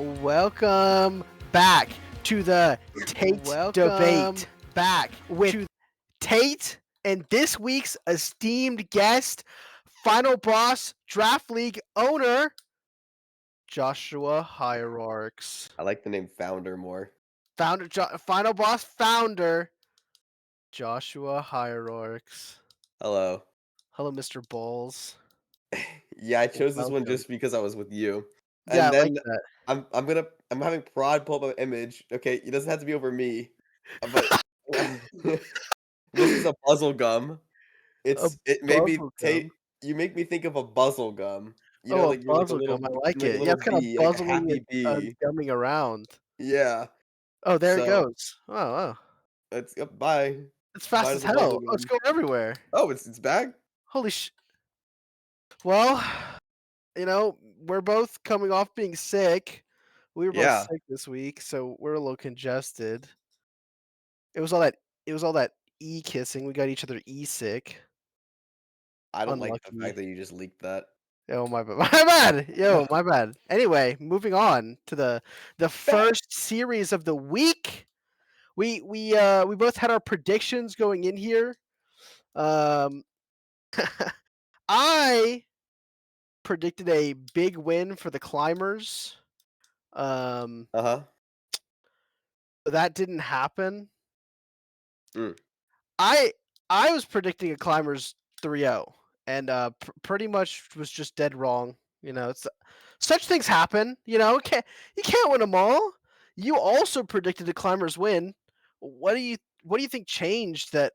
Welcome back to the Tate debate. Back with Tate and this week's esteemed guest, Final Boss Draft League owner, Joshua Hierarchs. I like the name Founder more. Final Boss founder, Joshua Hierarchs. Hello. Hello, Mr. Balls. Yeah, I chose this one Welcome. just because I was with you. Yeah, I And like then that. I'm having Prod pull up an image. Okay, it doesn't have to be over me. But this is a puzzle gum. A It made me puzzle take gum. you make me think of a buzzle gum. Oh, a Like you're like a puzzle gum. little I you're like like a it. Yeah, little it's kind of bee, like a buzzling happy and bee. gumming around. Yeah. Oh, there it So goes. Oh, wow. it's bye. It's Bye fast to as the puzzle hell. Oh, it's gum. going everywhere. Oh, it's back? Holy sh! Well, we're both coming off being sick. We were both Yeah. sick this week, so we're a little congested. It was all that it was all that kissing. We got each other sick. I don't like the fact Unlucky. that you just leaked that. Oh my bad. My bad. Yo, my bad. Anyway, moving on to the first series of the week. We both had our predictions going in here. Um I predicted a big win for the Climbers. Um, Uh-huh. that didn't happen. Mm. I I was predicting a Climbers 3-0 and pretty much was just dead wrong. It's such things happen. You can't win them all. You also predicted a Climbers win. What do you think changed that?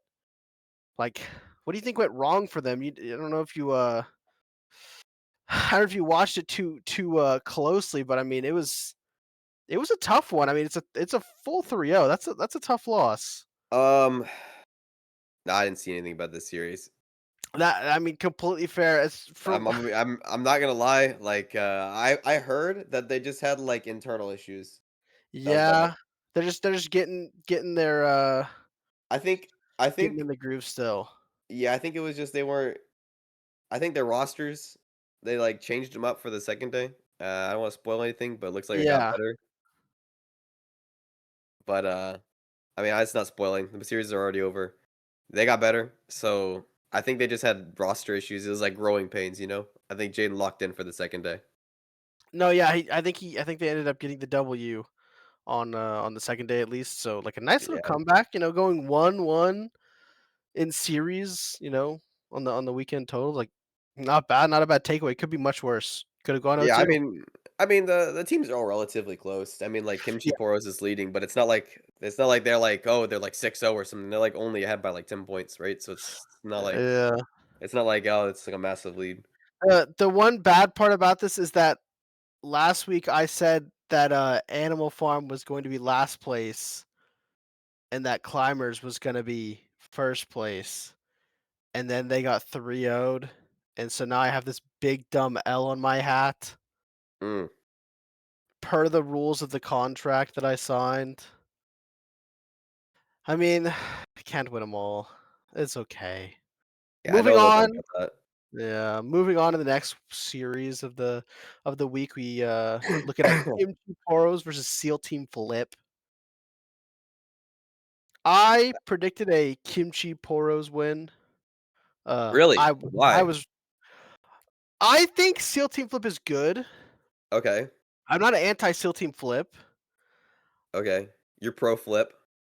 Like, what do you think went wrong for them? I don't know if you I don't know if you watched it too closely, but I mean it was a tough one. I mean, it's a full 3-0. That's a tough loss. Um, no, I didn't see anything about this series. That I mean, completely fair. It's from I'm not gonna lie. I heard that they just had like internal issues. That was about it. yeah, they're just getting their I think I getting think in the groove still. yeah. I think it was just they weren't. I think their rosters they like changed them up for the second day. I don't want to spoil anything, but it looks like it got Yeah. better. But I mean, it's not spoiling. The series is already over. They got better, so I think they just had roster issues. It was like growing pains, you know. I think Jaden locked in for the second day. No, yeah, I think they ended up getting the W on the second day at least. So like a nice little Yeah. comeback, going 1-1 in series, on the weekend total. Like not bad, not a bad takeaway. Could be much worse. Could have gone Yeah, 0-2. I mean the teams are all relatively close. I mean, like Kimchi Yeah. Poros is leading, but it's not like they're like, oh, they're like 6-0 or something. They're like only ahead by like 10 points, right? So Yeah. it's not like oh, it's like a massive lead. The one bad part about this is that last week I said that Animal Farm was going to be last place and that Climbers was going to be first place, and then they got 3-0'd, and so now I have this big dumb L on my hat Mm. per the rules of the contract that I signed. I mean, I can't win them all. It's okay. Yeah, I Moving know a little bit on. about that. Yeah, moving on to the next series of the week. We looking at Kimchi Poros versus SEAL Team Flip. I predicted a Kimchi Poros win. Really? I Why? was I think SEAL Team Flip is good. Okay. I'm not an anti SEAL Team Flip. Okay. You're pro flip.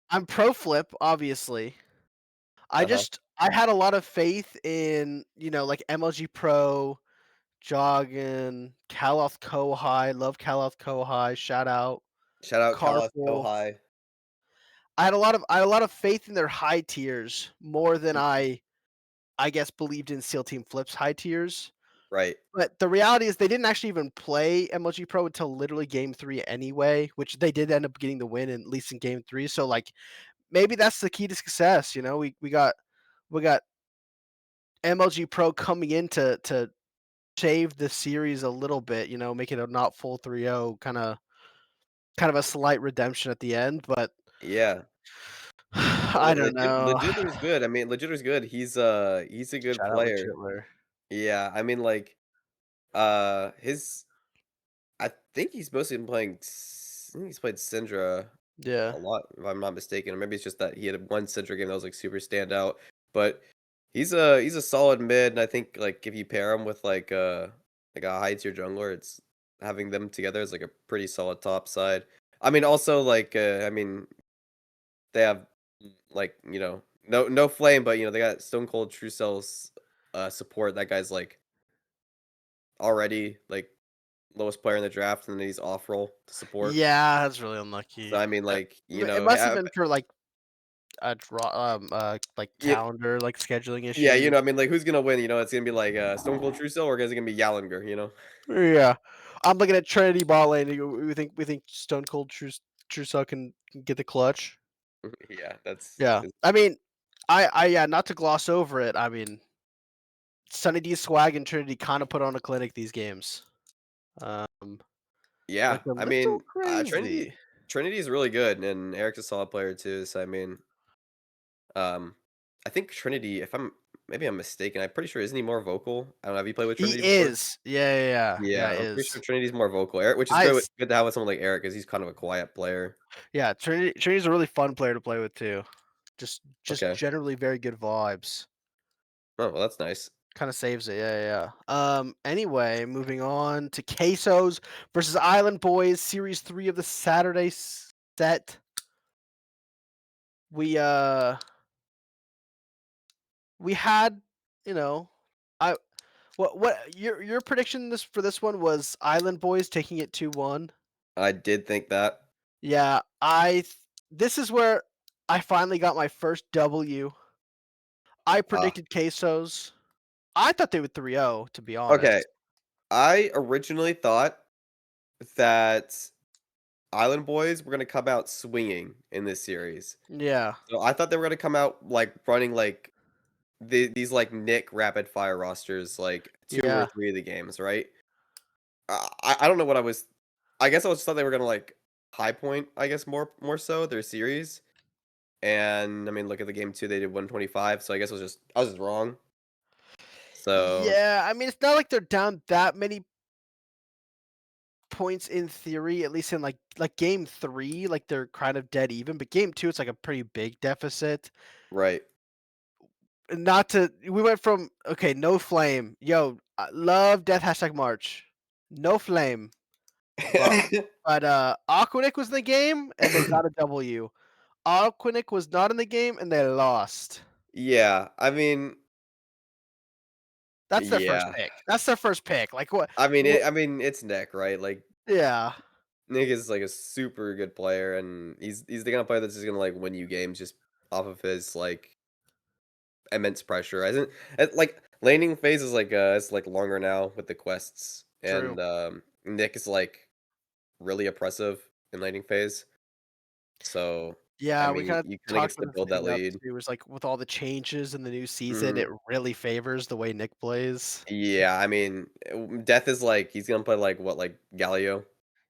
I'm pro Flip, obviously. Uh-huh. I had a lot of faith in, like MLG Pro, Joggin, Kaloth Kohai, love Kaloth Kohai, shout out. Shout out Kala so Carpool. high. I had a lot of faith in their high tiers more than Mm. I guess believed in SEAL Team Flip's high tiers. Right. But the reality is they didn't actually even play MLG Pro until literally game 3 anyway, which they did end up getting the win at least in game 3. So like maybe that's the key to success. We got MLG Pro coming in to shave the series a little bit, make it a not full 3-0, kind of a slight redemption at the end, but Yeah. I don't know. Legitler's good. I mean, Legitler's good. He's a good Shout out player. Legitler. Yeah, I mean, his think he's mostly been playing I think he's played Syndra Yeah. a lot, if I'm not mistaken, or maybe it's just that he had one Syndra game that was, like, super standout, but he's a solid mid, and I think, like, if you pair him with, like a high tier jungler, it's having them together is, like, a pretty solid top side. I mean, also, like, I mean, they have, like, no flame, but, they got Stone Cold True Cell's, support. That guy's, like, already, like, lowest player in the draft, and then he's off roll to support. Yeah, that's really So, unlucky. I mean, like, It must have been for, like, a like, yeah, calendar, like, scheduling yeah, issues. I mean, like, who's gonna win? It's gonna be, like, Stone Cold True Cell, or is it gonna be Yalinger? Yeah. I'm looking at Trinity bot lane, we think Stone Cold True can get the clutch? Yeah, that's Yeah. is I mean, I yeah, not to gloss over it, I mean, Sunny D Swag and Trinity kinda put on a clinic these games. Um, yeah, like a I little mean, crazy. Trinity is really good, and Eric's a solid player too, so, I mean, um, I think Trinity, if I'm mistaken, I'm pretty sure isn't he more vocal? I don't know, have you played with He Trinity before? is. Yeah, yeah, yeah. Yeah, Yeah, he I'm pretty sure is. Trinity's more vocal, Eric, which is I good s good to have with someone like Eric, because he's kind of a quiet player. Yeah, Trinity's a really fun player to play with too. Just Okay. generally very good vibes. Oh, well, that's nice. Kinda saves it, yeah, yeah, yeah. Anyway, moving on to Quesos versus Island Boys, Series 3 of the Saturday set. We, uh, we had, you know, I what your prediction this for this one was Island Boys taking it 2-1? I did think that. Yeah, this is where I finally got my first W. I Ah, predicted Quesos. I thought they would 3-0, to be okay. honest. I originally thought that Island Boys were gonna come out swinging in this series. Yeah. So I thought they were gonna come out, like, running, like, these, like, Nick rapid fire rosters, like, 2 or Yeah. 3 of the games, right? I don't know what I guess I just thought they were gonna, like, high point, I guess, more so their series, and, I mean, look at the game 2, they did 125, so I was just wrong. So, Yeah, I mean, it's not like they're down that many points in theory, at least in, like, game 3, like, they're kind of dead even, but game 2, it's, like, a pretty big deficit. right. And not to we went from, okay, no flame. Yo, I love Death Hashtag March. No flame. But Aquanic was in the game, and they got a W. Aquanic was not in the game, and they lost. Yeah, I mean, That's their first yeah. pick. That's their first pick. Like, what I mean, it's Nick, right? Like, yeah. Nick is, like, a super good player, and he's the kind of player that's just gonna, like, win you games just off of his, like, immense pressure. I think like, laning phase is, like, it's, like, longer now with the quests, True. and, Nick is, like, really oppressive in laning phase. So, I Yeah, we mean, kinda you kinda talked gets to about this build that leading up lead. to, was like, with all the changes in the new season, Mhm. it really favors the way Nick plays. Yeah, I mean, Death is, like, he's gonna play, like, what, like, Galio?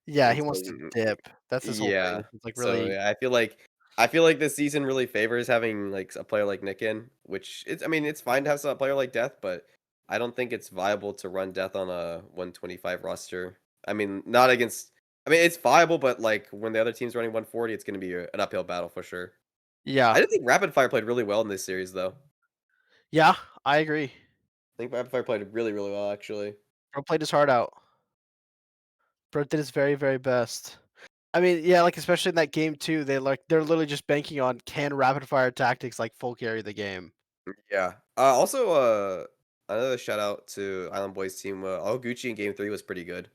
Yeah, he And so wants to dip. That's his whole yeah. thing. It's like So, really yeah, I feel like this season really favors having, like, a player like Nick in, which it's I mean, it's fine to have a player like Death, but I don't think it's viable to run Death on a 125 roster. I mean, not against I mean, it's viable, but, like, when the other team's running 140, it's gonna be an uphill battle for sure. yeah. I did think Rapid Fire played really well in this series, though. Yeah, I agree. I think Rapid Fire played really, really well, actually. Bro played his heart out. Bro did his very, very best. I mean, yeah, like, especially in that game too, they're literally just banking on can rapid fire tactics, like, full carry the game. Yeah. Also, another shout out to Island Boys team. All Gucci in game 3 was pretty good.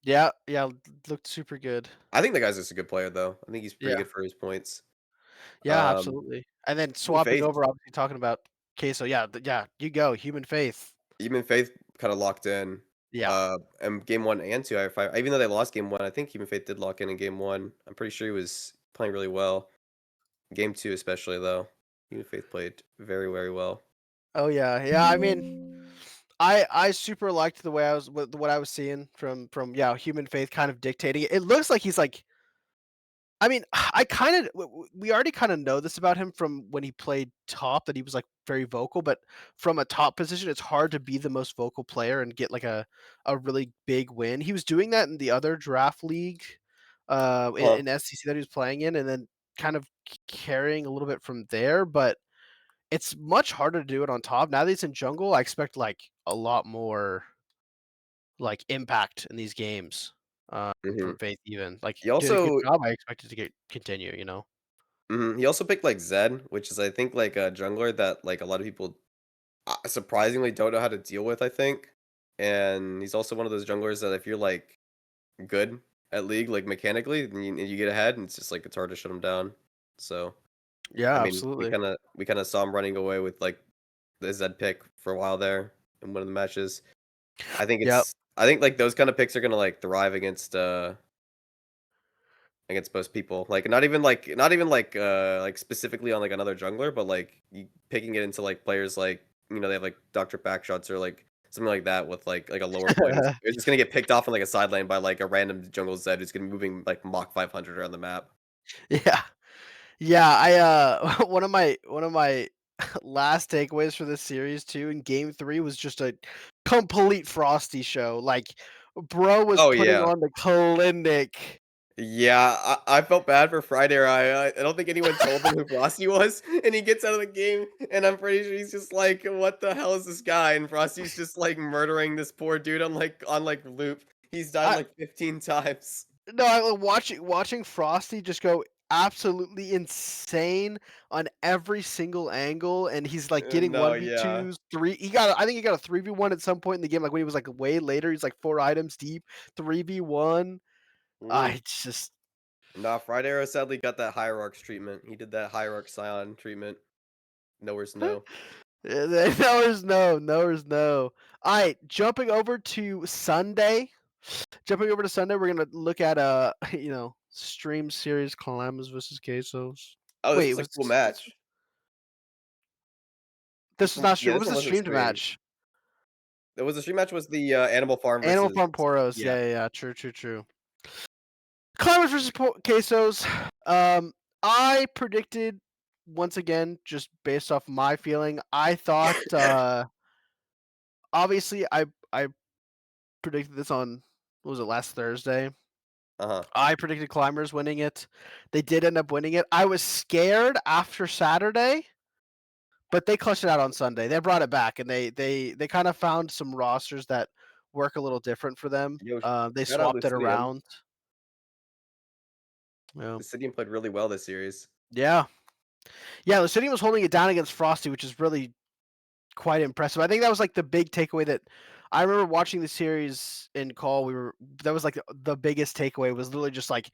Yeah, yeah, looked super good. I think the guy's just a good player, though. I think he's pretty Yeah. good for his points. Yeah, Um, absolutely. And then Human swapping Faith, over, obviously talking about Queso, yeah, yeah, you go, Human Faith. Human Faith kind of locked in. Yeah. And game 1 and 2, even though they lost game 1, I think Human Faith did lock in game 1. I'm pretty sure he was playing really well. Game 2, especially though, Human Faith played very, very well. Oh, yeah, yeah, I mean, I super liked the way I was what I was seeing from, yeah, Human Faith kind of dictating it. It looks like he's, like, I mean, I kind of we already kind of know this about him from when he played top that he was like very vocal, but from a top position, it's hard to be the most vocal player and get like a really big win. He was doing that in the other draft league, Uh-huh. in SCC that he was playing in, and then kind of carrying a little bit from there. But it's much harder to do it on top now that he's in jungle. I expect like a lot more like impact in these games from Mhm. Faith. Even like He did a good also job. I expect it to get continue. You know. he also picked, like, Zed, which is, I think, like, a jungler that, like, a lot of people, surprisingly don't know how to deal with, I think, and he's also one of those junglers that if you're, like, good at League, like, mechanically, and you get ahead, and it's just, like, it's hard to shut him down. So, I Yeah, mean, we absolutely. kinda we kinda saw him running away with, like, the Zed pick for a while there in one of the matches. Yep. I think, like, those kinda picks are gonna, like, thrive against most people. Like, not even, like, specifically on, like, another jungler, but, like, you picking it into, like, players like, they have, like, Doctor Backshots or, like, something like that with, like a lower point. It's just gonna get picked off on, like, a side lane by, like, a random jungle Zed who's gonna be moving, like, Mach 500 around the map. Yeah. Yeah, one of my last takeaways for this series too in game 3 was just a complete Frosty show. Like, bro was Oh, putting yeah. on the clinic. Yeah, I felt bad for Friday. I don't think anyone told him who Frosty was, and he gets out of the game, and I'm pretty sure he's just like, "What the hell is this guy?" And Frosty's just like murdering this poor dude on like loop. He's died I like 15 times. no, I was watching Frosty just go absolutely insane on every single angle, and he's like getting No, yeah. 1v2s, three. I think he got a 3v1 at some point in the game, like when he was like way later. He's like 4 items deep, 3v1. Mm. I just Nah, Friday Arrow sadly got that Hierarchs treatment. He did that Hierarch Scion treatment. Nowhere's no. no is no. All right, Jumping over to Sunday, we're gonna look at stream series Calamas versus Quesos. Oh, this Wait, was a was cool match. this was not Yeah, stream? What this was one the wasn't streamed streamed. match? The stream match was the Animal Farm Animal versus Farm Poros. yeah. Yeah. True, true, true. Calamas versus Quesos. Um, I predicted once again, just based off my feeling. I thought obviously I predicted this on what was it last Thursday. Uh-huh. I predicted Climbers winning it. They did end up winning it. I was scared after Saturday, but they clutched it out on Sunday. They brought it back, and they kind of found some rosters that work a little different for them. Yo, They shout out swapped it Lucidium. around. Yeah, Lucidium played really well this series. yeah, yeah. Lucidium was holding it down against Frosty, which is really quite impressive. I think that was like the big takeaway that I remember watching the series in call. That was like the biggest takeaway was literally just like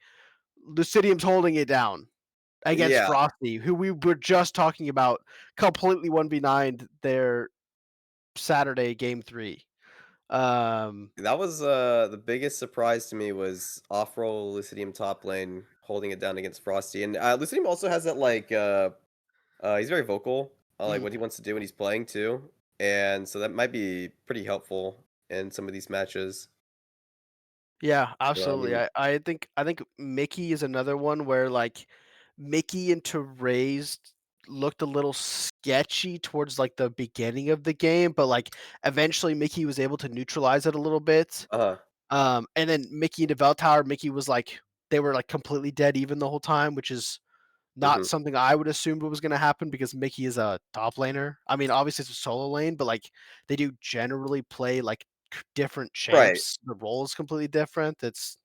Lucidium's holding it down against Yeah, Frosty, who we were just talking about completely 1v9 their Saturday game 3. Um, that was, the biggest surprise to me was off-roll Lucidium top lane holding it down against Frosty, and, Lucidium also has that, like, he's very vocal on, like, mhm. what he wants to do when he's playing too, and so that might be pretty helpful in some of these matches. Yeah, So, I absolutely. mean I think Mickey is another one where, like, Mickey and Therese looked a little sketchy towards, like, the beginning of the game, but, like, eventually Mickey was able to neutralize it a little bit. uh-huh, And then Mickey and Devel Tower, Mickey was like they were, like, completely dead even the whole time, which is not mhm. something I would assume was gonna happen because Mickey is a top laner. I mean, obviously, it's a solo lane, but, like, they do generally play, like, different Right. champs. The role is completely different. It's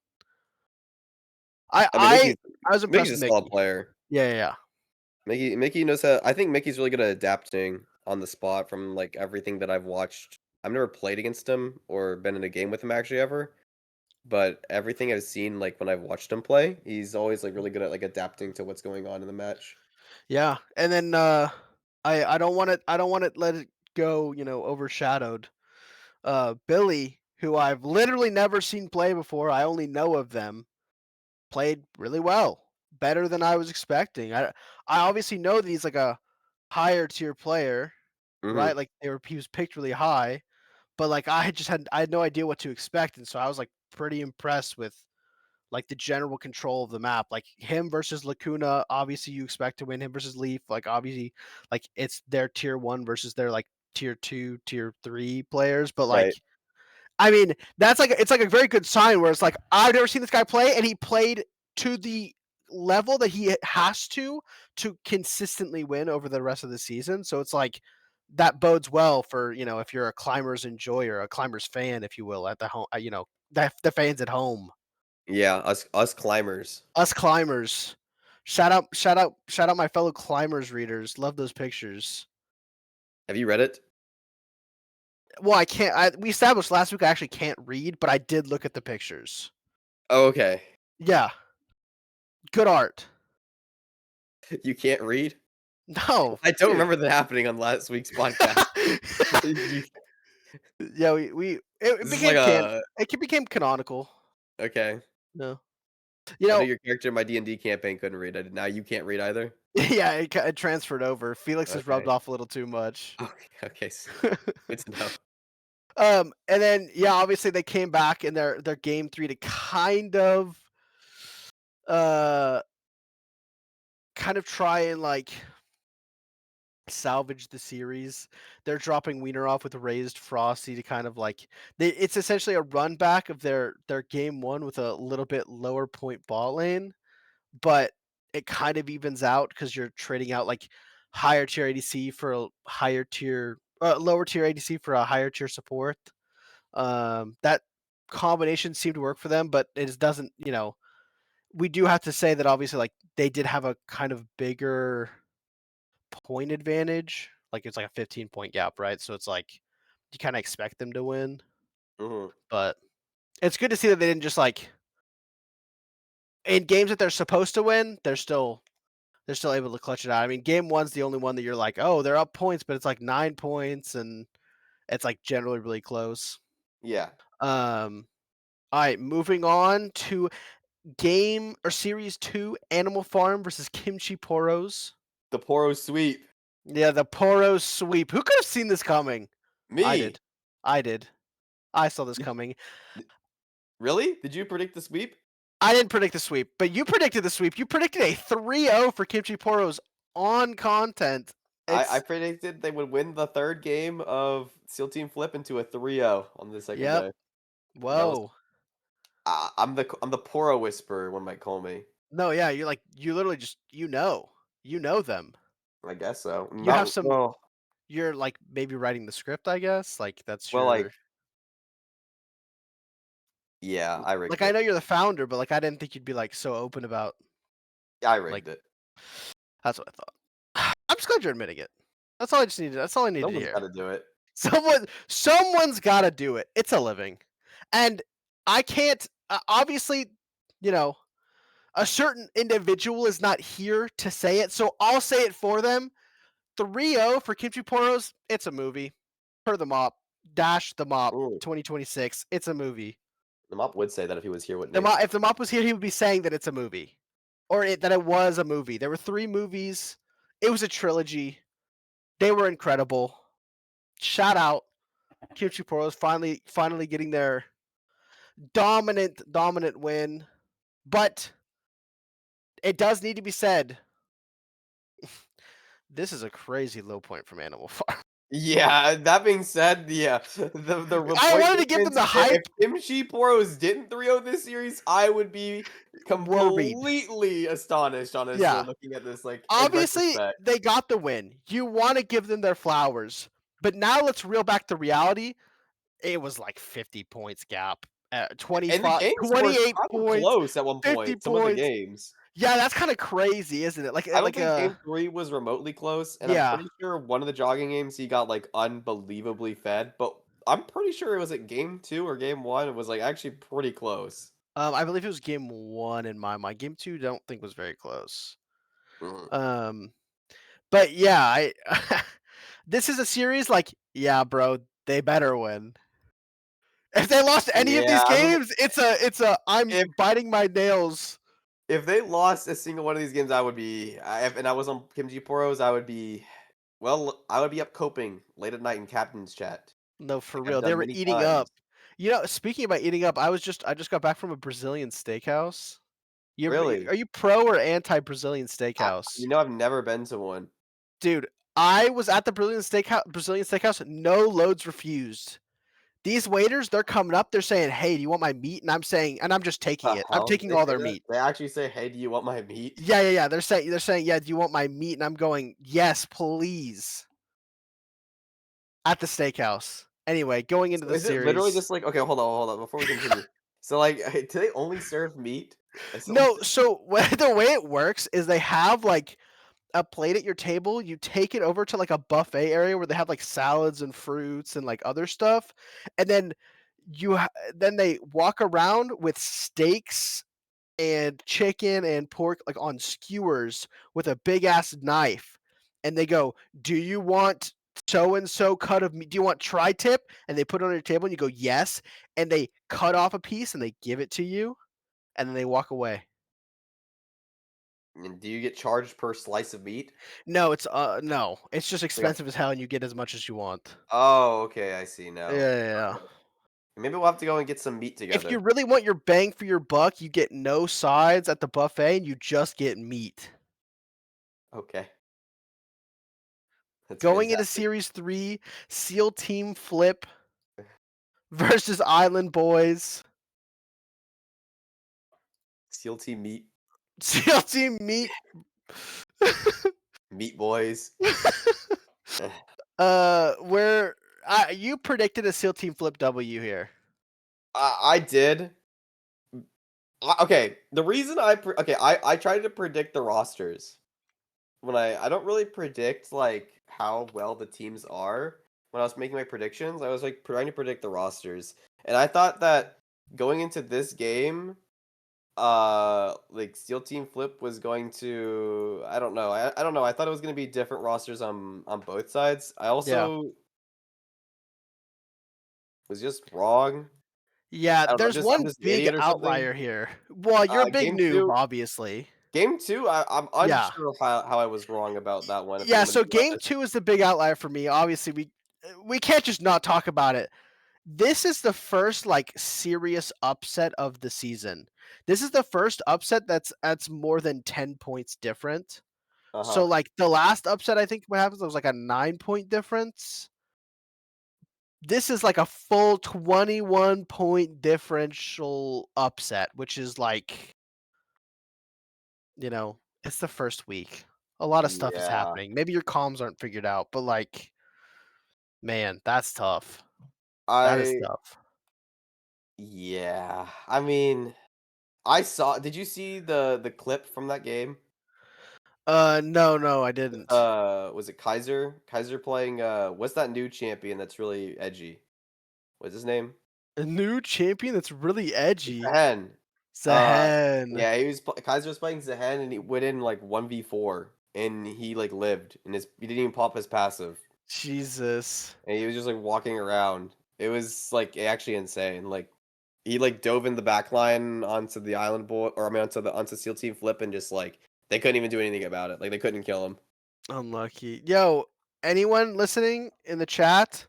I I mean, I I was impressed Mickey's a with solid Mickey. player. Yeah. Mickey knows how I think Mickey's really good at adapting on the spot from, like, everything that I've watched. I've never played against him or been in a game with him actually ever, but everything I've seen, like, when I've watched him play, he's always, like, really good at, like, adapting to what's going on in the match. Yeah, and then, I don't wanna let it go, overshadowed. Billy, who I've literally never seen play before, I only know of them, played really well, better than I was expecting. I obviously know that he's like a higher tier player, right? Mhm. Like he was picked really high, but like I had no idea what to expect, and so I was like pretty impressed with like the general control of the map. Like him versus Lacuna, obviously you expect to win. Him versus Leaf, like obviously, like it's their tier one versus their like tier two, tier three players. But like, Right. I mean, that's like it's like a very good sign where it's like I've never seen this guy play, and he played to the level that he has to consistently win over the rest of the season. So it's like that bodes well for if you're a climbers enjoyer, a climbers fan, if you will, at the home, the fans at home, Yeah, us climbers. us climbers. Shout out my fellow climbers readers. Love those pictures. Have you read it? Well, I can't. We established last week I actually can't read, but I did look at the pictures. Oh, okay. Yeah, good art. You can't read? No, I don't dude. remember that happening on last week's podcast. You Yeah, we it this is like became a it became canonical. okay. No, you I know know, your character in my D&D campaign couldn't read. Now you can't read either? yeah, it transferred over. Felix has rubbed Okay. off a little too much. Okay, good to know. And then yeah, obviously they came back in their game three to uh, kind of try and like salvage the series. They're dropping Wiener off with raised Frosty to kind of like it's essentially a run back of their game one with a little bit lower point bot lane, but it kind of evens out because you're trading out like higher tier ADC for a higher tier, lower tier ADC for a higher tier support. That combination seemed to work for them, but it doesn't. We do have to say that obviously, like they did have a kind of bigger point advantage. Like it's like a 15-point gap, right? So it's like you kind of expect them to win, Mhm. but it's good to see that they didn't just like in games that they're supposed to win, they're still able to clutch it out. I mean, game one's the only one that you're like, oh, they're up points, but it's like 9 points and it's like generally really close. Yeah. Um, all right, moving on to game or series two, Animal Farm versus Kimchi Poros. The Poro sweep. Yeah, the Poros sweep. Who could have seen this coming? I Me. did. I did. I saw this Did coming. d Really? Did you predict the sweep? I didn't predict the sweep, but you predicted the sweep. You predicted a 3-0 for Kimchi Poros on content. I It's predicted they would win the 3rd game of SEAL Team Flip into a 3-0 on the 2nd yep. day. That was Whoa. I'm the Poro whisperer, one might call me. No, yeah, you're like you literally just you know them. I guess so. You have Not some. You're like maybe writing the script, I guess. Like that's well, like your. yeah, I rigged Like I it. know you're the founder, but like I didn't think you'd be like so open about I like. rigged it. That's what I thought. I'm just glad you're admitting it. That's all I just needed. That's all I needed to Someone's hear. gotta do it. Someone's got to do it. It's a living, and I can't. Obviously, you know, a certain individual is not here to say it, so I'll say it for them. 3-0 for Kimchi Poros. It's a movie. Per the mop. Dash the mop. Ooh, 2026. It's a movie. the mop would say that if he was here, wouldn't The he? mop, if the mop was here, he would be saying that it's a movie, or that it was a movie. There were three movies. It was a trilogy. They were incredible. Shout out Kimchi Poros finally getting their dominant win. But it does need to be said, this is a crazy low point from Animal Farm. Yeah, that being said, yeah, the I point wanted to give them difference, the if hype. Kimchi Poros didn't 3-0 this series, I would be Worried. completely astonished, honestly, Yeah. looking at this, like, in Obviously, retrospect. they got the win. You want to give them their flowers. But now let's reel back to reality. It was like 50 points gap. And the 25, games were 28 kind of points, close at one 50 point, some of the points. games. Yeah, that's kind of crazy, isn't it? I don't think game 3 was remotely close, and I'm Yeah. pretty sure one of the jogging games he got, like, unbelievably fed, but I'm pretty sure it was at game 2 or game 1, it was, like, actually pretty close. I believe it was game one in my mind. Game two, don't think was very close. Mhm. Um, but yeah, I this is a series like, yeah, bro, they better win. If they lost any of Yeah, these I'm games, it's a I'm if biting my nails. if they lost a single one of these games, I would be if and I was on Kimchi Poros, I would be well, I would be up coping late at night in captain's chat, No, for like I've real. They done were many eating times. up. Speaking about eating up, I just got back from a Brazilian steakhouse. Really? Are you pro or anti Brazilian I steakhouse? I've never been to one. Dude, I was at the Brazilian steakhouse, no loads refused. These waiters, they're coming up, they're saying, "Hey, do you want my meat?" And I'm just taking The it. I'm hell? taking They all say their that? meat. They actually say, "Hey, do you want my meat?" Yeah, yeah, yeah. They're saying, "Yeah, do you want my meat?" And I'm going, "Yes, please." At the steakhouse. Anyway, going into So the is it literally series. just like okay, hold on, before we continue. So, like, do they only serve meat? It's only No, so the way it works is they have like a plate at your table, you take it over to like a buffet area where they have like salads and fruits and like other stuff, and then then they walk around with steaks and chicken and pork like on skewers with a big ass knife, and they go, "Do you want so and so cut of meat? Do you want tri-tip?" And they put it on your table, and you go, "Yes," and they cut off a piece and they give it to you, and then they walk away. and do you get charged per slice of meat? No, it's just Like a expensive as hell, and you get as much as you want. oh, okay, I see Yeah, now. yeah, yeah. Okay. Maybe we'll have to go and get some meat If you together. really want your bang for your buck, you get no sides at the buffet, and you just get meat. Okay, that's Going into fantastic. Series 3, SEAL Team Flip versus Island Boys. SEAL Team Meat, SEAL Team Meat. Meat Boys. Eh, Where you predicted a SEAL Team Flip W here. I did. Okay, the reason okay, I tried to predict the rosters. When I don't really predict, like, how well the teams are. When I was making my predictions, I was, like, trying to predict the rosters, and I thought that going into this game, like, Steel Team Flip was going to I don't know, I don't know, I thought it was gonna be different rosters on both sides. I Yeah. also was just wrong. Yeah, I don't know, there's I'm one just an big idiot or something. outlier here. Well, you're a big Game noob, 2 obviously. Game 2, I'm Yeah. unsure how I was wrong about that one, if I'm Yeah, gonna so be game honest. 2 is the big outlier for me. Obviously, we can't just not talk about it. This is the first like serious upset of the season. This is the first upset that's more than 10 points different. So Uh-huh. like the last upset I think what happens was like a 9-point difference. This is like a full 21-point differential upset, which is like, it's the first week. A lot of stuff is Yeah. happening. Maybe your comms aren't figured out, but like, man, that's tough. That is I tough. Yeah. I mean, I saw did you see the clip from that game? No, no, I didn't. Was it Kaiser? Kaiser playing, what's that new champion that's really edgy? What's his name? A new champion that's really edgy. Zehen. Uh, Zahen. yeah, Kaiser was playing Zehen, and he went in, like, 1v4, and he, like, lived, and he didn't even pop his passive, Jesus. and he was just, like, walking around. It was, like, actually insane, like, he, like, dove in the back line onto the island boy or I mean, onto SEAL Team Flip and just, like, they couldn't even do anything about it, like, they couldn't kill him. Unlucky. Yo, anyone listening in the chat,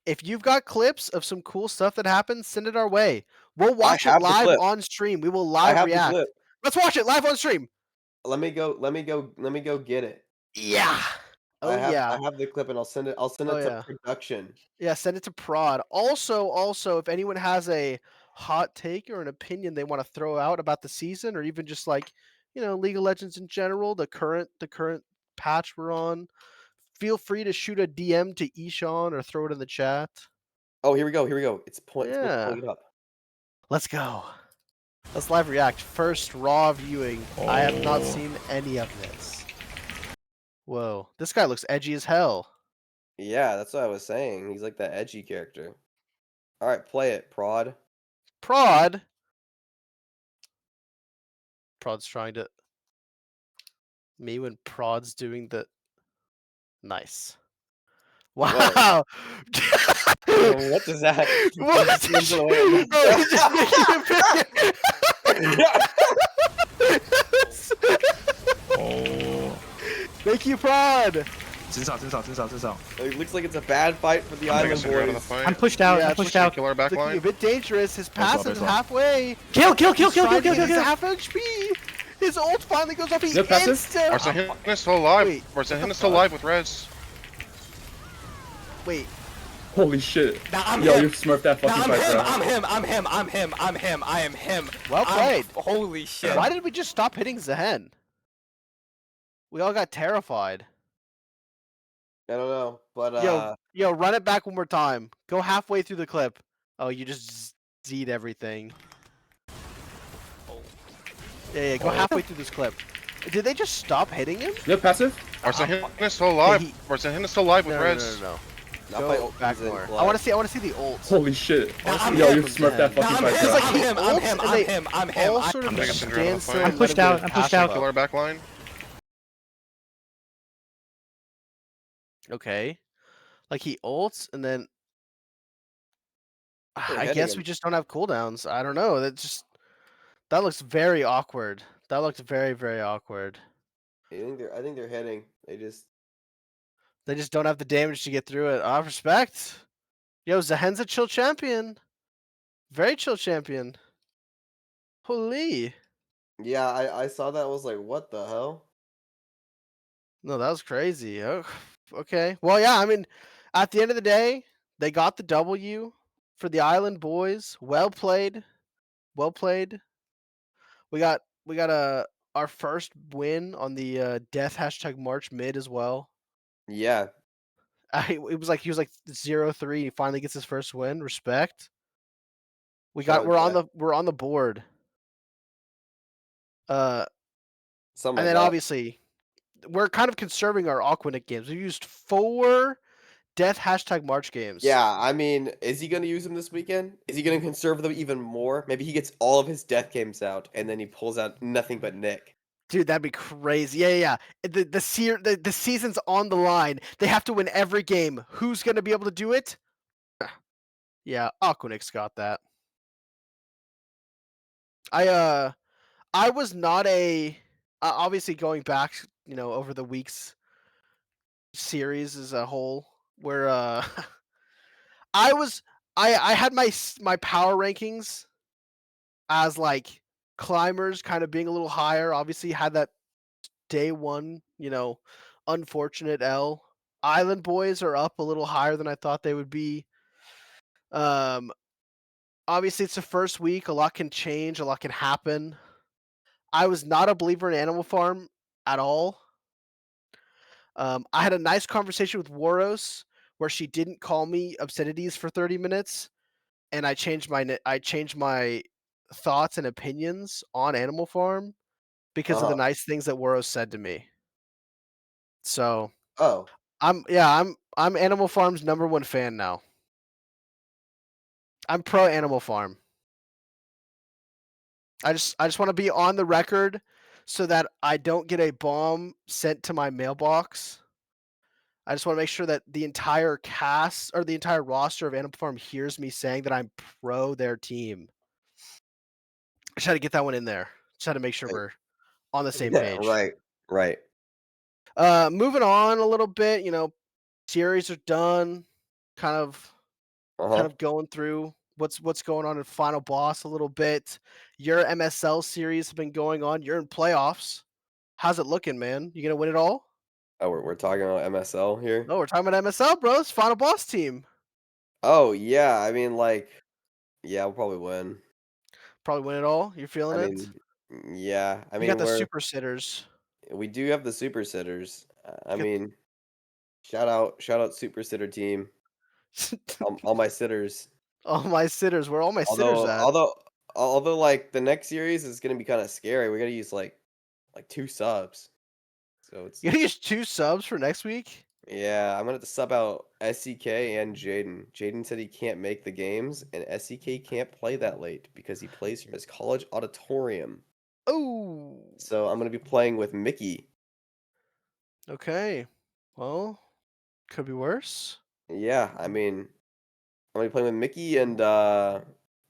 if you've got clips of some cool stuff that happened, send it our way. We'll I watch it have the live clip. on stream. We will I live have the clip. react. Let's watch it live on stream. Let me go get it. Yeah. Oh I yeah. have the clip, and I'll send Oh it to yeah. production. Yeah, send it to prod. Also, if anyone has a hot take or an opinion they want to throw out about the season or even just like, League of Legends in general, the current patch we're on, feel free to shoot a DM to Ishan or throw it in the chat. Oh, here we go. It's Yeah. pulling it up. Let's go. Let's live react. First raw viewing. I have not seen any of this. Whoa. This guy looks edgy as hell. Yeah, that's what I was saying. He's like that edgy character. Alright, play it, prod. Prod. Prod's trying to me when Prod's doing the nice. Whoa. Wow. What does that He What? just runs away and Oh, he's just making a picture. Thank you, Prod. 真上真上真上真上。 It looks like it's a bad fight for the I'm taking Island Cinder out of the boys. fight. I'm pushed out. Yeah, I'm it's pushed Looking to out. kill our back Looking a line. bit dangerous. His Nice one, passive nice is one. halfway. Kill, kill, kill, He's kill, kill, trying to kill, get kill, his kill. half HP. His ult finally goes off. He No passive? insta. Our Sahin is still alive. Wait, Our what the Sahin is still fuck? alive with res. Wait, Holy shit. Nah, I'm Yo, him. you smurfed that Nah, fucking I'm fight, him. bro. I'm him. I'm him. I'm him. I'm him. I am him. well played. Holy shit. Why did we just stop hitting Zehen? We all got terrified. I don't know, but Yo, run it back one more time. Go halfway through the clip. Oh, you just Z'd everything. Yeah, go halfway through this clip. Did they just stop hitting him? You have passive? Our Sahin is still alive. he- Our Sahin is still alive with No, res. no. not Go by ult back season, more. I like- want to see the ults. Holy shit. I'm Yo, him. you smurfed that Nah, fucking I'm fight, him. bro. It's like I'm he him. I'm ults him. and I'm they him. I'm him. all I- sort of I'm taking just Cinder out of the stand fight. still I'm and pushed let him out, get I'm his pushed passive out. Kill up. our back line. Okay. Like he ults and then They're I hitting guess him. we just don't have cooldowns. I don't know. That looks very awkward. That looked very, very awkward. I think they're hitting. They They just don't have the damage to get through it. Ah, respect. Yo, Zahen's a chill champion. Very chill champion. Holy. yeah, I saw that. I was like, what the hell? No, that was crazy. Oh, okay. Well, yeah, I mean, at the end of the day, they got the W for the Island boys. Well played. Well played. We got our first win on the death hashtag March mid as well. Yeah, It was like he was like 0-3. He finally gets his first win. Respect. shout out Jeff. We're on the board. Something And like then that. obviously we're kind of conserving our Aquanic games. We used 4 death hashtag March games. Yeah, I mean, is he gonna use them this weekend? Is he gonna conserve them even more? Maybe he gets all of his death games out, and then he pulls out nothing but Nick. Dude, that'd be crazy. Yeah. The season's on the line. They have to win every game. Who's gonna be able to do it? Yeah, Aquanic's got that. I was not obviously going back, over the week's series as a whole, where I was I had my power rankings as like climbers kind of being a little higher. Obviously had that day one, unfortunate L. Island boys are up a little higher than I thought they would be. Um Obviously it's the first week, a lot can change, a lot can happen. I was not a believer in Animal Farm at all. I had a nice conversation with Waros where she didn't call me obscenities for 30 minutes, and I changed my thoughts and opinions on Animal Farm because of the nice things that Waros said to me. So Oh, I'm Animal Farm's #1 fan now. I'm pro Animal Farm. I just want to be on the record so that I don't get a bomb sent to my mailbox. I just want to make sure that the entire cast or the entire roster of Animal Farm hears me saying that I'm pro their team. I just had to get that one in there. Just had to make sure we're on the same yeah, page. right. Moving on a little bit, series are done. Kind of going through what's going on in Final Boss a little bit. Your MSL series has been going on. You're in playoffs. How's it looking, man? You gonna win it all? Oh, we're talking about MSL here. No, we're talking about MSL, bro. It's Final Boss team. Oh yeah, I mean, like, yeah, we'll probably win. Probably win it all. You're feeling I it. mean, yeah, I You got mean, the super sitters. we do have the super sitters. I Get- mean, shout out super sitter team. All my sitters. all my sitters. Where are all my sitters Although, at? although, like the next series is gonna be kind of scary. We gotta use like 2 subs. So it's You gonna use 2 subs for next week? yeah. I'm gonna have to sub out SCK and Jaden. Jaden said he can't make the games, and SCK can't play that late because he plays from his college auditorium. Oh, So I'm gonna be playing with Mickey. okay. Well, could be worse. Yeah, I mean, I'm gonna be playing with Mickey and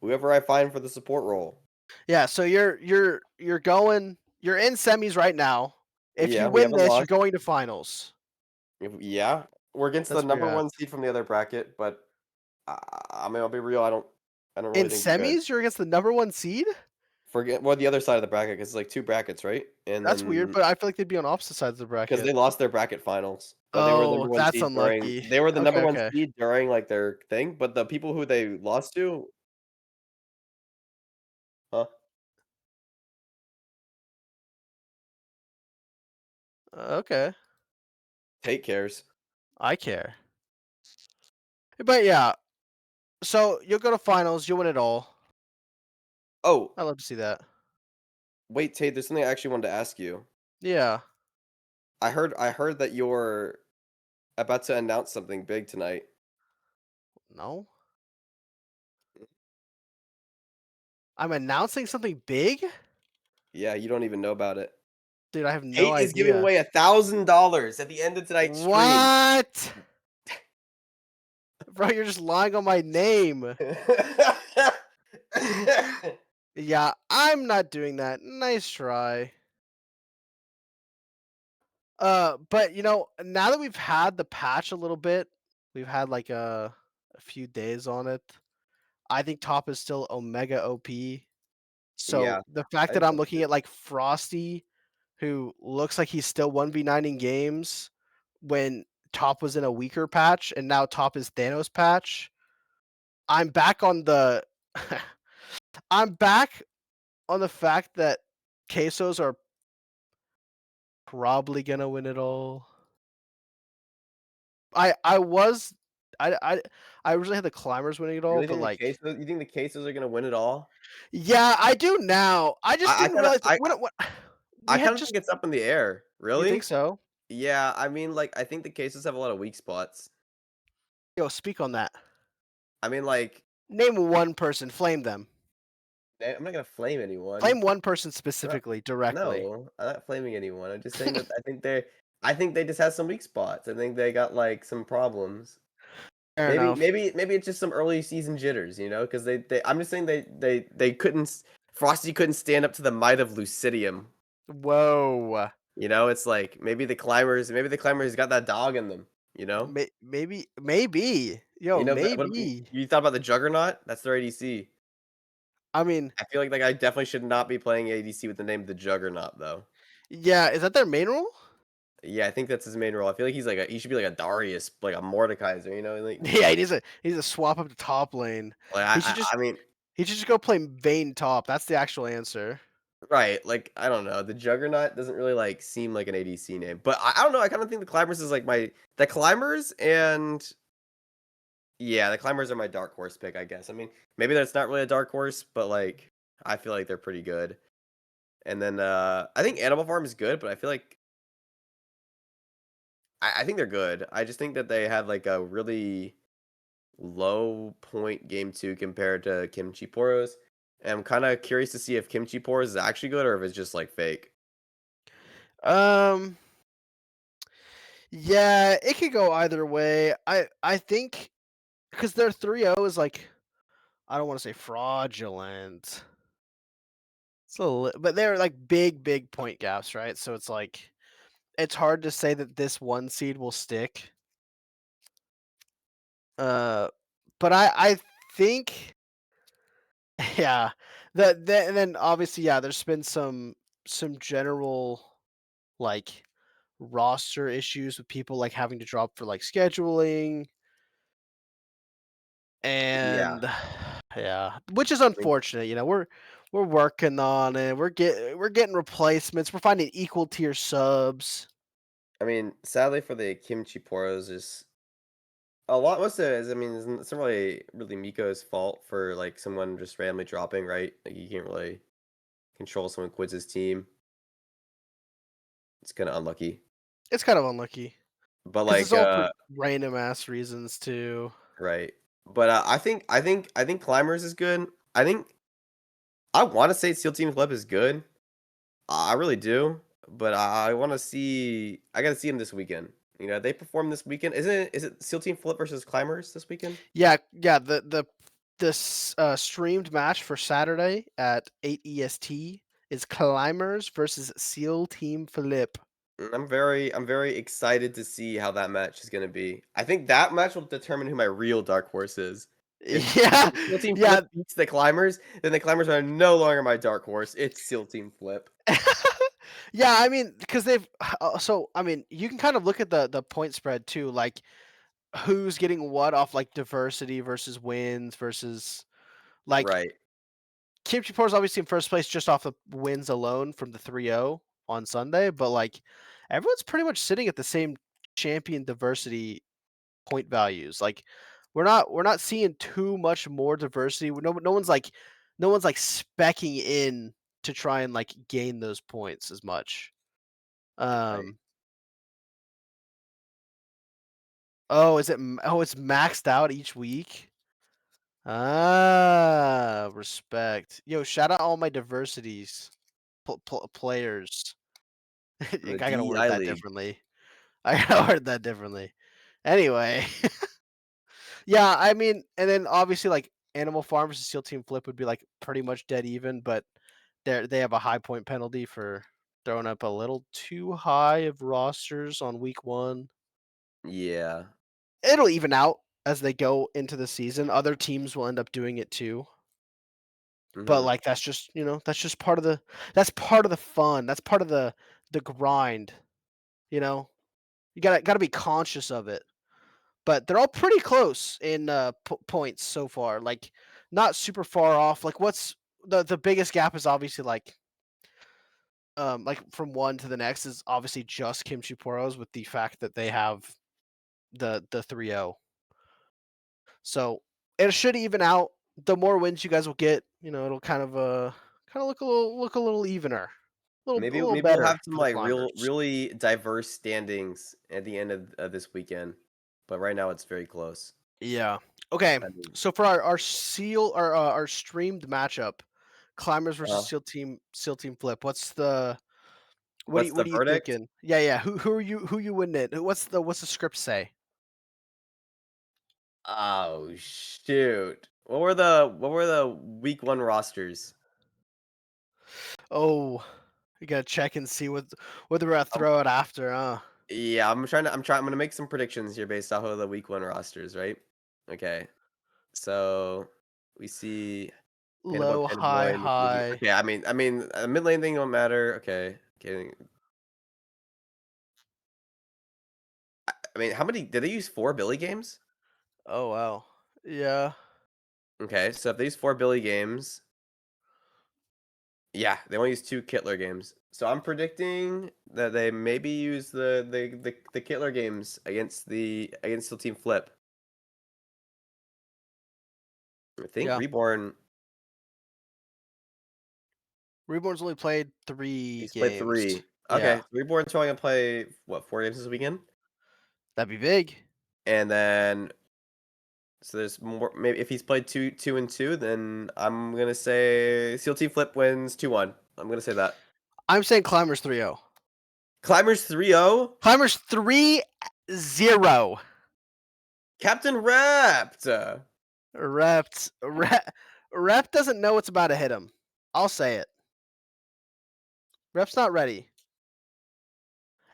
whoever I find for the support role. Yeah. So you're in semis right now. If Yeah, you we win haven't this, you're lost. going to finals. Yeah, we're against the That's where number you're at. one seed from the other bracket, but I mean, I'll be real. I don't In really think we're good. semis, you're against the number 1 seed? Forget well the other side of the bracket because it's like two brackets, right? And That's weird, then but I feel like they'd be on opposite sides of the because bracket. they lost their bracket finals, but they were the Oh, number one that's seed during. unlucky. They were the number Okay, one okay. seed during like their thing, but the people who they lost to, huh? Okay. Tate cares. I care. But yeah, so you'll go to finals, you'll win it all. Oh, I love to see that. wait, Tate, there's something I actually wanted to ask you. Yeah. I heard that you're about to announce something big tonight. No? I'm announcing something big? Yeah, you don't even know about it. Dude, I have no Tate is giving idea. away $1,000 at the end of tonight's stream. What? Bro, you're just lying on my name. Yeah, I'm not doing that. Nice try. But now that we've had the patch a little bit, we've had like a few days on it. I think top is still Omega OP. So Yeah, the fact I that think I'm so looking too. at like Frosty, who looks like he's still 1v9 in games when top was in a weaker patch and now top is Thanos patch. I'm back on the I'm back on the fact that Quesos are probably gonna win it all. I was I originally had the climbers winning it You all, really but think the like Cases? You think the Cases are gonna win it all? yeah, I do now. I just I didn't kind of realize that I when I we had kind of think just it's up in the air. you think Really? so? Yeah, I mean, like I think the Cases have a lot of weak spots. Yo, speak on that. I mean, like Name one person, flame them. I'm not gonna flame anyone. Flame one person I'm not, specifically, directly. no, I'm not flaming anyone. I'm just saying that I think they just have some weak spots. I think they got like some problems. Fair Maybe enough. maybe maybe it's just some early season jitters, because they I'm just saying they couldn't Frosty couldn't stand up to the might of Lucidium. Whoa. It's like maybe the climbers got that dog in them, you know? Maybe. Yo, What maybe. you thought about the Juggernaut? That's their ADC. I mean, I feel like that guy definitely should not be playing ADC with the name the Juggernaut though. yeah, is that their main role? Yeah, I think that's his main role. I feel like he should be like a Darius, like a Mordekaiser, like Yeah, he needs to swap up the top lane. like He should just I mean, he should just go play Vayne top. That's the actual answer. right, like I don't know. The Juggernaut doesn't really like seem like an ADC name. But I don't know, I kind of think the Climbers is like the Climbers and yeah, the Climbers are my dark horse pick, I guess. I mean, maybe that's not really a dark horse, but like I feel like they're pretty good. And then I think Animal Farm is good, but I feel like I think they're good. I just think that they had like a really low point game 2 compared to Kimchi Poros. And I'm kind of curious to see if Kimchi Poros is actually good or if it's just like fake. Um yeah, it could go either way. I think because their 3-0 is like I don't want to say fraudulent. But they're like big point gaps, right? So it's like it's hard to say that this one seed will stick. Uh, but I think yeah, and then obviously yeah, there's been some general like roster issues with people like having to drop for like scheduling Yeah. and yeah, which is I mean, unfortunate. We're working on it. We're getting replacements. We're finding equal tier subs. sadly for the Kimchi Poros is a lot most of it is, it's not really Miko's fault for like someone just randomly dropping, right? Like you can't really control someone quits his team. It's kind of unlucky. It's kind of unlucky But because it's like all for random ass reasons too. right. But I think Climbers is good. I think I want to say Steel Team Flip is good. I really do, but I want to see. I got to see him this weekend. They perform this weekend. Is it Steel Team Flip versus Climbers this weekend? Yeah, yeah. This streamed match for Saturday at 8 EST is Climbers versus SEAL Team Flip. I'm very excited to see how that match is gonna be. I think that match will determine who my real dark horse is. If Yeah, Seal Team yeah. Flip beats the Climbers, then the Climbers are no longer my dark horse. It's Seal Team Flip. Yeah, I mean, because they've so I mean, you can kind of look at the point spread too, like who's getting what off like diversity versus wins versus like Right. Kim Chipotle is obviously in first place just off the wins alone from the 3-0 on Sunday, but like everyone's pretty much sitting at the same champion diversity point values. Like we're not seeing too much more diversity. No one's like specking in to try and like gain those points as much. Right. Um oh, it's maxed out each week? Ah, respect. Yo, shout out all my diversities players. I The gotta word DEI that League. differently. I gotta word that differently. Anyway, yeah, I mean, and then obviously like Animal Farm versus Seal Team Flip would be like pretty much dead even, but they have a high point penalty for throwing up a little too high of rosters on week one. Yeah. It'll even out as they go into the season. Other teams will end up doing it too. But Mhm. like that's just part of the fun. That's part of the grind, you know? You gotta be conscious of it. But they're all pretty close in points so far. Like not super far off. Like what's the biggest gap is obviously like from one to the next is obviously just Kimchi Poros with the fact that they have the 3-0. So it should even out. The more wins you guys will get, it'll kind of look a little evener, a little Maybe we'll better have some for the like climbers. really diverse standings at the end of this weekend. But right now it's very close. Yeah. Okay. I mean, So for our streamed matchup, climbers versus uh, seal team flip. What's the what do what's you what the are you verdict? thinking? Yeah, yeah. Who you winning it? What's the script say? Oh shoot. What were the week 1 rosters? Oh, you gotta check and see whether we're gonna Um, throw it after. yeah, I'm gonna make some predictions here based off of the week 1 rosters, right? Okay. So we see Panda Boy, Low, Panda high, Boy, Nikki. high. Okay, I mean, a mid lane thing don't matter. Okay. Okay. I mean, how many did they use 4 Billy games? Oh wow. Yeah. Okay, so if they use 4 Billy games, yeah, they only use 2 Kittler games. So I'm predicting that they maybe use the Kittler games against the team flip. I think Yeah. Reborn Reborn's only played 3 he's played games. 3. Yeah. Okay, Reborn's only gonna play what 4 games this weekend, That'd be big. and then so there's more. Maybe if he's played two and two, then I'm gonna say Seal Team Flip wins 2-1. I'm gonna say that. I'm saying climbers 3-0. Climbers 3-0. Climbers 3-0. Captain Wrapped. Rep doesn't know what's about to hit him. I'll say it. Rep's not ready.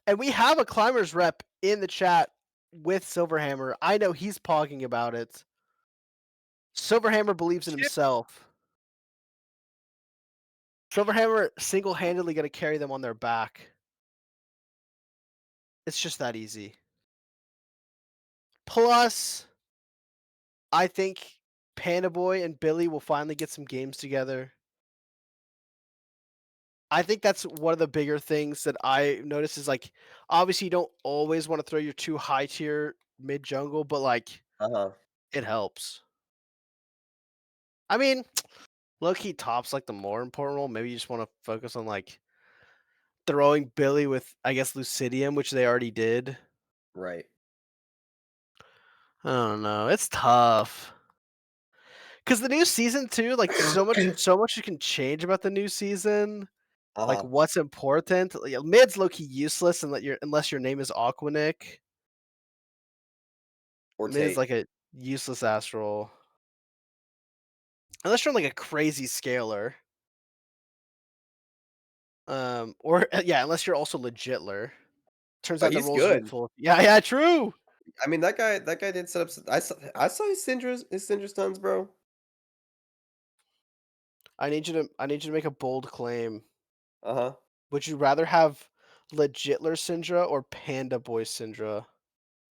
And we have a climbers rep in the chat with Silverhammer. I know he's pogging about it. Silverhammer believes in Shit. himself. Silverhammer single-handedly going to carry them on their back. It's just that easy. Plus, I think Panda Boy and Billy will finally get some games together. I think that's one of the bigger things that I notice is like obviously you don't always want to throw your two high tier mid jungle, but like Uh-huh. it helps. I mean, low key top's like the more important role. Maybe you just want to focus on like throwing Billy with I guess Lucidium, which they already did. Right. I don't know. It's tough. Cause the new season too, like so much you can change about the new season. Like Uh-huh. what's important. Like, mid's low key useless unless your name is Aquanic. Or Mid is Tate. like a useless astral. Unless you're on like a crazy scaler. Or yeah, unless you're also legitler. Turns But out the he's roles are good. full. Yeah, true. I mean, that guy did set up. I saw his Syndra stuns, bro. I need you to make a bold claim. Uh huh. Would you rather have Legitler Syndra or Panda Boy Syndra?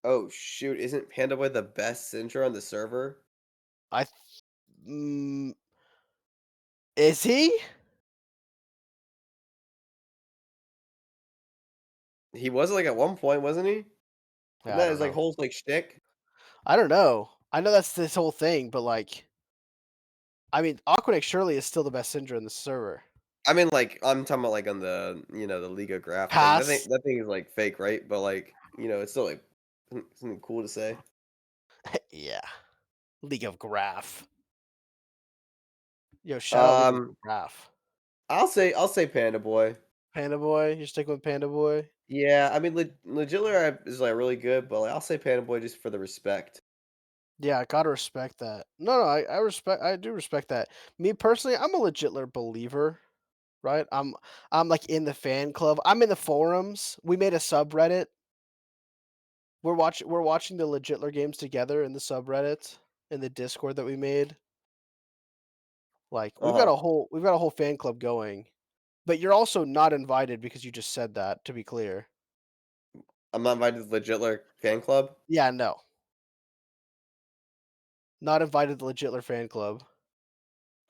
Oh shoot! Isn't Panda Boy the best Syndra on the server? I mm, is he? He was like at one point, wasn't he? Isn't Yeah, I that don't his like know. whole like shtick? I don't know. I know that's this whole thing, but like, I mean, Aquanex surely is still the best Syndra in the server. I mean, like I'm talking about like on the the Liga graph thing. Pass. That thing is like fake, right? But like it's still like something cool to say. Yeah. League of Graph. Yo, shout out League of Um, Graph. I'll say Panda Boy. Panda Boy, you're sticking with Panda Boy? Yeah, I mean, Legitler is like really good, but like, I'll say Panda Boy just for the respect. Yeah, I gotta respect that. No, I do respect that. Me personally, I'm a Legitler believer, right? I'm like in the fan club. I'm in the forums. We made a subreddit. We're watching the Legitler games together in the subreddit in the Discord that we made. Like Uh huh. we've got a whole fan club going. But you're also not invited because you just said that, to be clear. I'm not invited to the Legitler fan club. Yeah, no. Not invited to the Legitler fan club.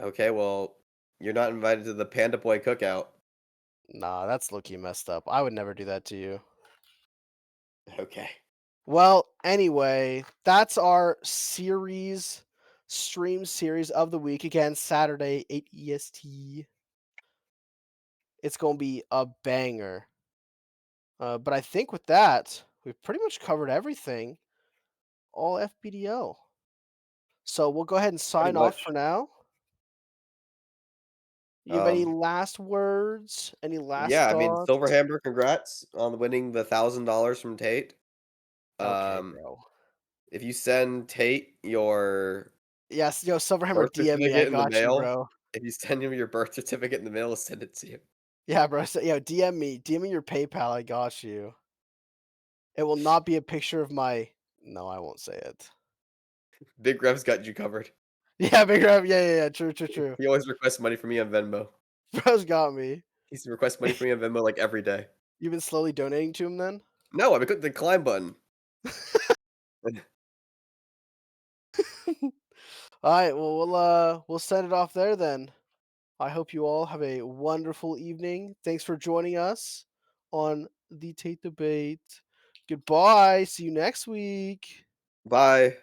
Okay, well, you're not invited to the Panda Boy cookout. Nah, that's low-key messed up. I would never do that to you. Okay. Well, anyway, that's our stream series of the week. Again, Saturday, 8 EST. It's going to be a banger. But I think with that, we've pretty much covered everything. All FBDL. So we'll go ahead and Pretty sign off much. for now. You have any last words? Any last Yeah, I mean, thoughts? Silverhammer, congrats on winning the $1,000 from Tate. Okay, Um, bro. if you send Tate your Yes, yo, Silverhammer, birth DM me. I certificate in the got you, mail, bro. if you send him your birth certificate in the mail, he'll send it to you. Yeah, bro. So, yo, DM me. DM me your PayPal. I got you. It will not be a picture of my. No, I won't say it. Big Rev's got you covered. Yeah, big rap. Yeah. True, true, true. He always requests money from me on Venmo. Bro's got me. He's requests money from me on Venmo like every day. You've been slowly donating to him then? No, I clicked the decline button. All right. Well, we'll set it off there then. I hope you all have a wonderful evening. Thanks for joining us on the Tate Debate. Goodbye. See you next week. Bye.